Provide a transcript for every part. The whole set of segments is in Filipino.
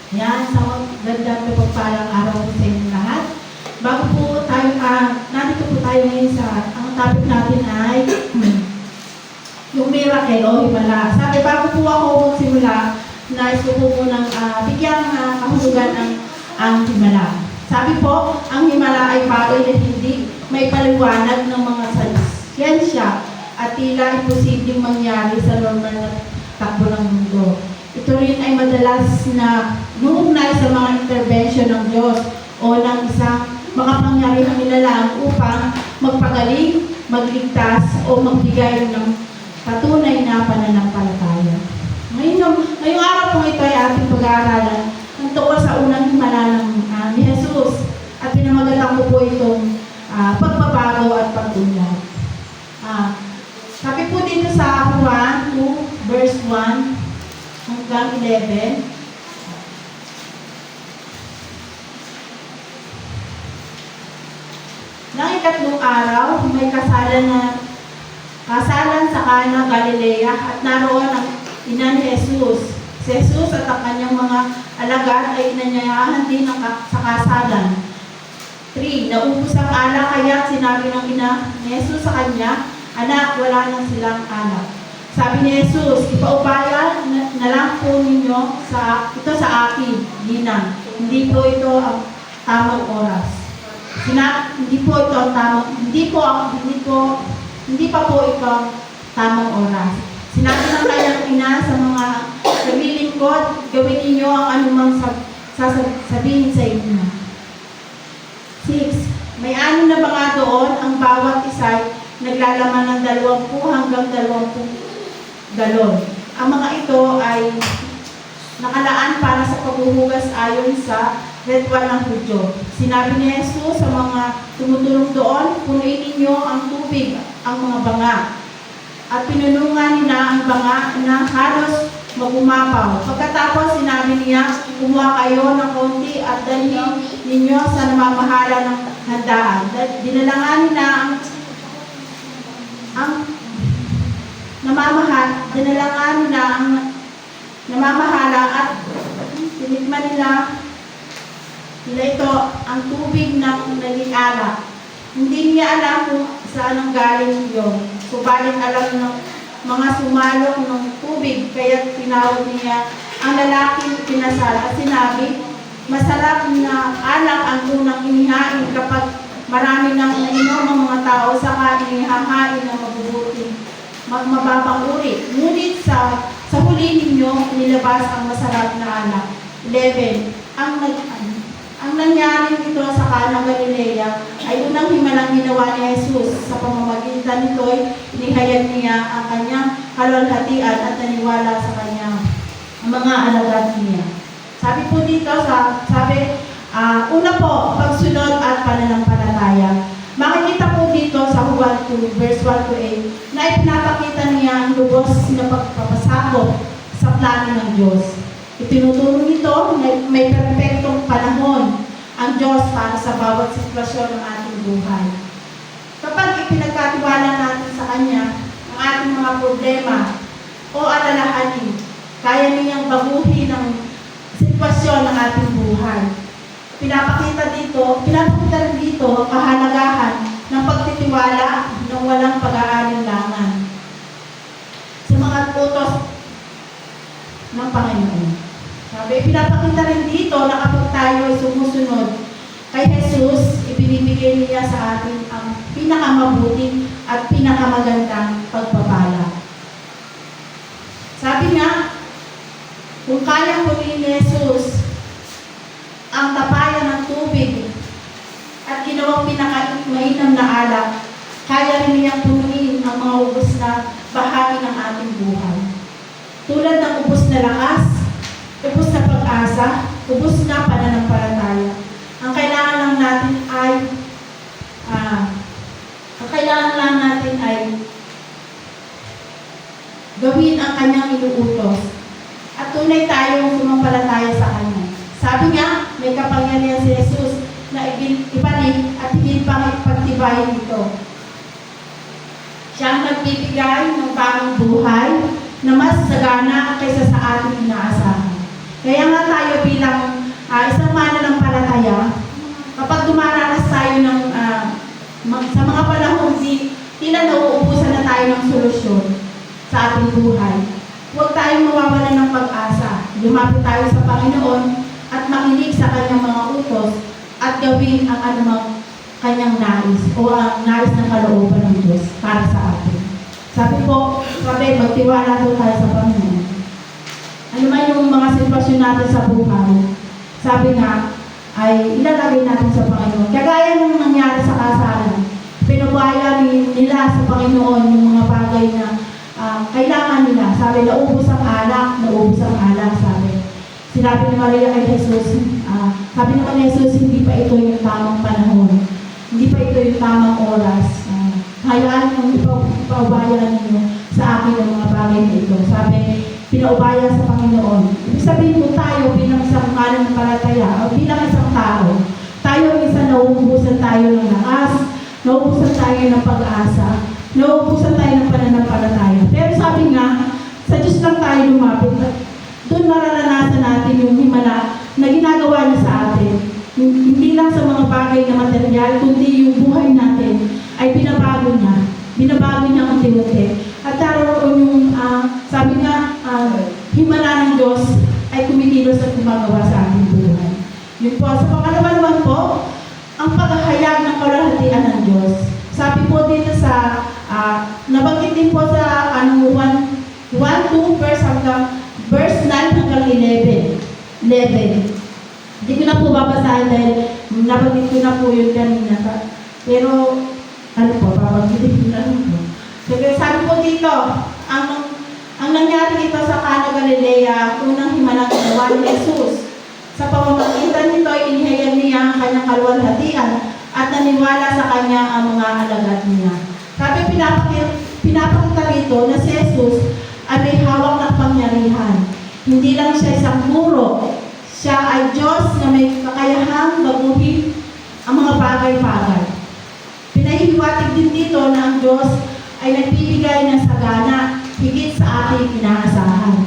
Yan, sa magandang pagpapalang araw po sa inyo lahat. Bago po tayo, nandito po tayo ngayon ang topic natin ay yung miracle o himala. Sabi, bago po ako magsimula, nais ko po munang bigyang kahulugan ang himala. Sabi po, ang himala ay bagay na hindi may paliwanag ng mga siyensya at tila imposibleng mangyari sa normal na takbo ng mundo. Ito rin ay madalas na nuugnay sa mga intervention ng Diyos o ng isang makapangyarihang nilalang upang magpagaling, magligtas o magbigay ng patunay na pananampalataya. Ngayong araw po ito ay ating pag-aaralan ang tungkol sa unang himala ni Jesus at pinamagatan ko po itong pagbabago at pag-unlad. Sabi po dito sa Juan 2 verse 1 hanggang 11. Nang ikatlong araw, may kasalan sa Cana, Galilea at naroon ang ina ni Jesus. Si Jesus at ang kanyang mga alagad ay inanyayahan din sa kasalan. 3. Naubos ang alak kaya sinabi ng ina ni Jesus sa kanya, "Anak, wala nang silang alak." Sabi ni Jesus, "Ipaubaya na lang po ninyo ito sa akin, ginang. Hindi po ito ang tamang oras." Hindi pa po ito ang tamang oras. Sinabi ng kanyang ina sa mga naglilingkod, "Gawin ninyo ang anumang sasabihin sa inyo." 6. May 6 na banga doon, ang bawat isa'y naglalaman ng 20 hanggang 20 galon. Ang mga ito ay nakalaan para sa paghuhugas ayon sa ritual ng Hudyo. Sinabi ni Jesus sa mga tumutulong doon, "Punuin ninyo ang tubig ang mga banga." At pinunungan nila ang banga na halos magumapaw. Pagkatapos sinabi niya, "Kumuha kayo ng konti at dalhin ninyo sa namamahala ng handaan." Dinalangan nila ang namamahala at tinikman nila ito ang tubig ng naging alak. Hindi niya alam kung saan ang galing yun. Subalit alam ng mga sumalok ng tubig, kaya tinawag niya ang lalaking pinasal at sinabi, "Masarap na alak ang unang inihain kapag marami nang nainom ang mga tao, saka inihahain ng mababang uri. Ngunit sa huli ninyo, nilabas ang masarap na alak." 11. Ang nangyari nito sa Cana, Galilea ay unang himalang ginawa ni Jesus. Sa pamamagitan nito'y inihayag niya ang kanyang kalwalhatian at naniwala sa kanya ang mga alagad niya. Sabi po dito, una po, pagsunod at pananampalataya. Makikita po dito sa Juan 2, verse 1 to 8, na ipinapakita niya ang lubos na pagpapasakop sa plano ng Diyos. Itinuturo nito na may perpektong panahon ang Diyos para sa bawat sitwasyon ng ating buhay. Kapag ipinagkatiwala natin sa Kanya ang ating mga problema o alalahanin, kaya niyang baguhin ang sitwasyon ng ating buhay. Pinapakita rin dito ang kahalagahan ng pagtitiwala ng walang pag-aalinlangan sa mga utos ng Panginoon. Sabi, pinapakita rin dito na kapag tayo ay sumusunod kay Jesus, ibinibigay niya sa atin ang pinakamabuting at pinakamagandang pagpapala. Sabi nga, kung kaya punin ni Jesus ang tapayan ng tubig at ginawang pinakamainam na alak, kaya rin niyang punuin ang mga ubos na bahagi ng ating buhay. Tulad ng ubos na lakas, ubos na pag-asa, ubos na pananampalataya. Ang kailangan lang natin ay gawin ang kanyang inuutos at tunay tayong sumampalataya sa kanya. Sabi nga, may kapangyarihan si Jesus na ibalik at hindi pa ipagtibayin ito. Siya ang nagbibigay ng bagong buhay na mas sagana kaysa sa ating inaasahan. Kaya nga tayo bilang ating buhay. Huwag tayong mawawalan ng pag-asa. Lumapit tayo sa Panginoon at makinig sa kanyang mga utos at gawin ang anumang kanyang nais o ang nais ng kalooban ng Diyos para sa atin. Sabi, magtiwala po tayo sa Panginoon. Ano man yung mga sitwasyon natin sa buhay, sabi nga, ay ilalagay natin sa Panginoon. Kagaya ng nangyari sa kasalan, pinubaya nila sa Panginoon yung mga bagay na kailangan nila. Sabi, naubos ang alak, sabi. Sinabi ni Maria kay Jesus, sabi naman ni Jesus, hindi pa ito yung tamang panahon. Hindi pa ito yung tamang oras. Hayaan yung ipaubaya ninyo sa akin ang mga bagay na ito. Sabi, pinaubaya sa Panginoon. Ibig sabihin po tayo bilang isang mananampalataya o bilang isang tao, tayo minsan nauubusan tayo ng lakas, nauubusan tayo ng pag-asa, nauubusan tayo ng pananampalataya. Pero sabi nga, sa Diyos lang tayo lumapit. Doon mararanasan natin yung himala na ginagawa niya sa atin. Hindi lang sa mga bagay na material, kundi yung buhay natin ay binabago niya. Binabago niya unti-unti. At daroon yung, sabi nga, himala ng Diyos ay kumikilos at gumagawa sa ating buhay. Yun po. Sa pangalawa naman po, ang paghahayag ng kalwalhatian ng Diyos. Sabi po dito sa, nabanggit din po sa 1, 2 verse 9 hanggang 11. Hindi ko na po babasahin dahil nabanggit ko na po yun kanina. Pero, babanggitin ko na po. Sabi po dito, ang nangyari dito sa Cana Galilea, unang himalang ginawa ni Jesus. Sa pamamagitan nito ay inihayag niya ang kanyang kalwalhatian at naniwala sa kanya ang mga alagad niya. Sabi, pinapakita rito na si Jesus ay may hawak ng pangyarihan. Hindi lang siya isang guro. Siya ay Diyos na may kakayahang baguhin ang mga bagay-bagay. Pinahihiwatig din dito na ang Diyos ay nagbibigay ng sagana higit sa ating inaasahan.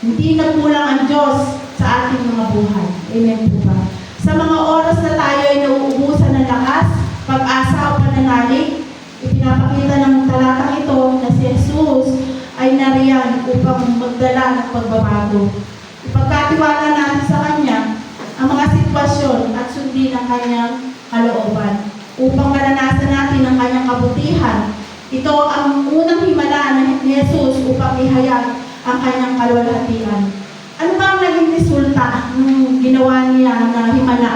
Hindi nagkulang ang Diyos sa ating mga buhay. Amen po ba? Sa mga oras na tayo ay nauubusan ng lakas, pag-asa o pananalig, ipinapakita ng talatang ito na si Jesus ay nariyan upang magdala ng pagbabago. Ipagkatiwala natin sa Kanya ang mga sitwasyon at sundin ang Kanyang kalooban upang maranasan natin ang Kanyang kabutihan. Ito ang unang himala ni Jesus upang ihayag ang Kanyang kalwalhatian. Ano ba ang naging resulta ng ginawa niya na himala?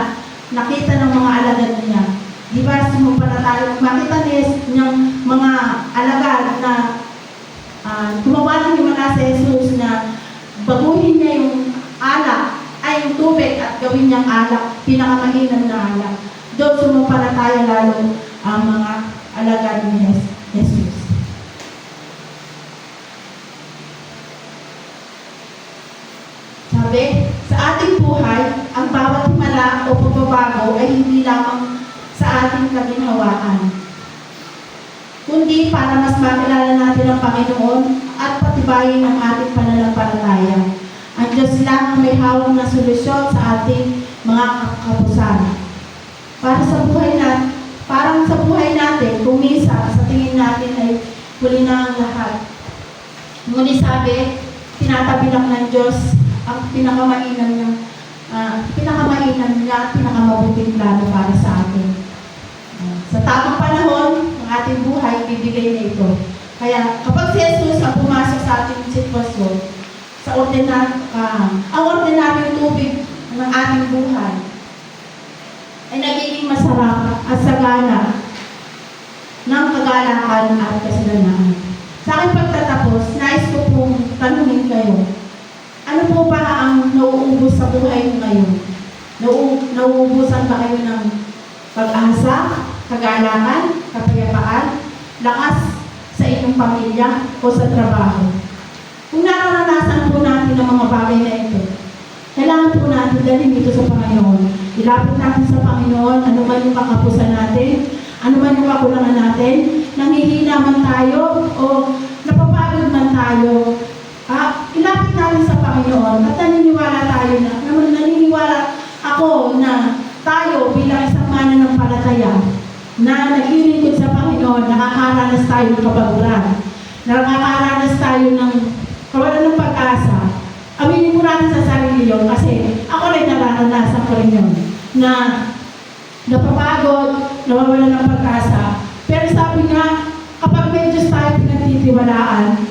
Nakita ng mga alagad niya. Di ba, sumampalataya, makita niyang mga alagad na gumawa ng himala sa Jesus na baguhin niya yung alak, ay yung tubig at gawin niyang alak, pinakamainam na alak. Doon sumampalataya lalo ang mga alagad ni Jesus. Sabi, sa ating buhay, ang bawat himala o pagbabago ay hindi lamang sa ating kaginhawaan, kundi para mas makilala natin ang Panginoon at patibayin ang ating pananampalataya. Ang Diyos lang ang may hawak na solusyon sa ating mga kapusan. Parang sa buhay natin, kung minsan sa tingin natin ay huli na ang lahat. Ngunit sabi, tinatabi lang ng Diyos ang pinakamainam niya, pinakamabuting plano para sa atin. Sa tamang panahon, ang ating buhay, bibigay na ito. Kaya kapag si Jesus ang pumasok sa ating sitwasyon, ang ordinaryong tubig ng ating buhay, ay nagiging masarap at sagana ng kagalakan at kasaganaan. Sa aking pagtatapos, nais ko pong tanungin kayo, ano po ba ang nauubos sa buhay mo ngayon? Nauubusan ba kayo ng pag-asa, kagalakan, kapayapaan, lakas sa inyong pamilya o sa trabaho? Kung nararanasan po natin ang mga bagay na ito, kailangan po natin dalhin ito sa Panginoon. Ilapit natin sa Panginoon, ano man yung kakapusan natin, ano man yung kakulangan natin, nanghihina man tayo o napapagod man tayo, ilapit natin sa Panginoon at naniniwala ako na tayo bilang isang mananampalataya na naglilingkod sa Panginoon, nakakaranas tayo ng kabaguran. nakakaranas tayo ng kawalan ng pag-asa, aminin mo natin sa sarili yun kasi ako rin nararanasan ko rin yun na napapagod, nawawalan ng pag-asa. Pero sabi nga, kapag may Diyos tayo pinagtitiwalaan,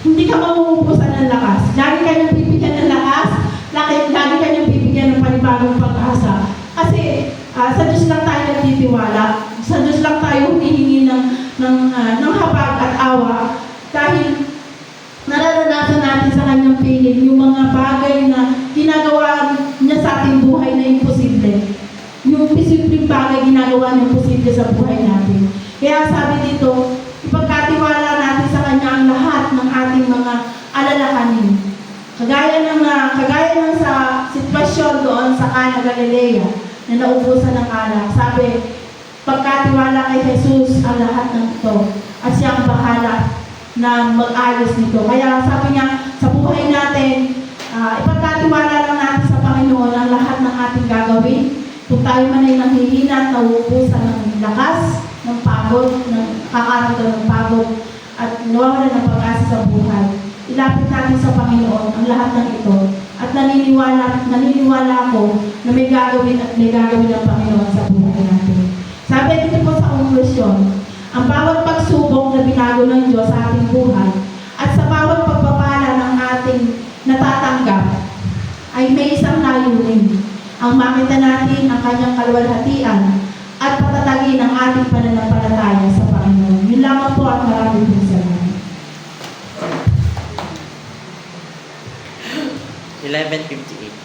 hindi ka mauubusan ng lakas. Lagi ka niyang bibigyan ng lakas, lagi ka niyang bibigyan ng panibagong pag-asa. Kasi sa Diyos lang tayo nagtitiwala, sa Diyos lang tayo humihingi ng habag at awa dahil nararanasan natin sa kanyang piling yung mga bagay na ginagawa niya sa ating buhay na imposible. Yung posibleng bagay ginagawa niya posible sa buhay natin. Kaya sabi dito, ipagkatiwala natin sa kanya ang lahat ng ating mga alalahanin. Kagaya ng sa sitwasyon doon sa Cana Galilea na naubusan ng alak. Sabi, pagkatiwala kay Jesus ang lahat ng ito at siya ang bahala na mag-ayos nito. Kaya sabi niya, sa buhay natin, ipagkatiwala lang natin sa Panginoon ang lahat ng ating gagawin. Kung tayo man ay nanghihina at nauubusan ng lakas, ng pagod, kakaramdam ng pagod, at nawawala ng pag-asa sa buhay, ilapit natin sa Panginoon ang lahat ng ito. At naniniwala ako na may gagawin ng Panginoon sa buhay natin. Sabi dito po sa konklusyon, ang bawat pagsubok na binago ng Diyos sa ating buhay at sa bawat pagpapala ng ating natatanggap ay may isang layunin. Ang makita natin ang kanyang kaluwalhatian at patatagin ang ating pananampalataya sa Panginoon. Yun lamang po at maraming salamat. 11:58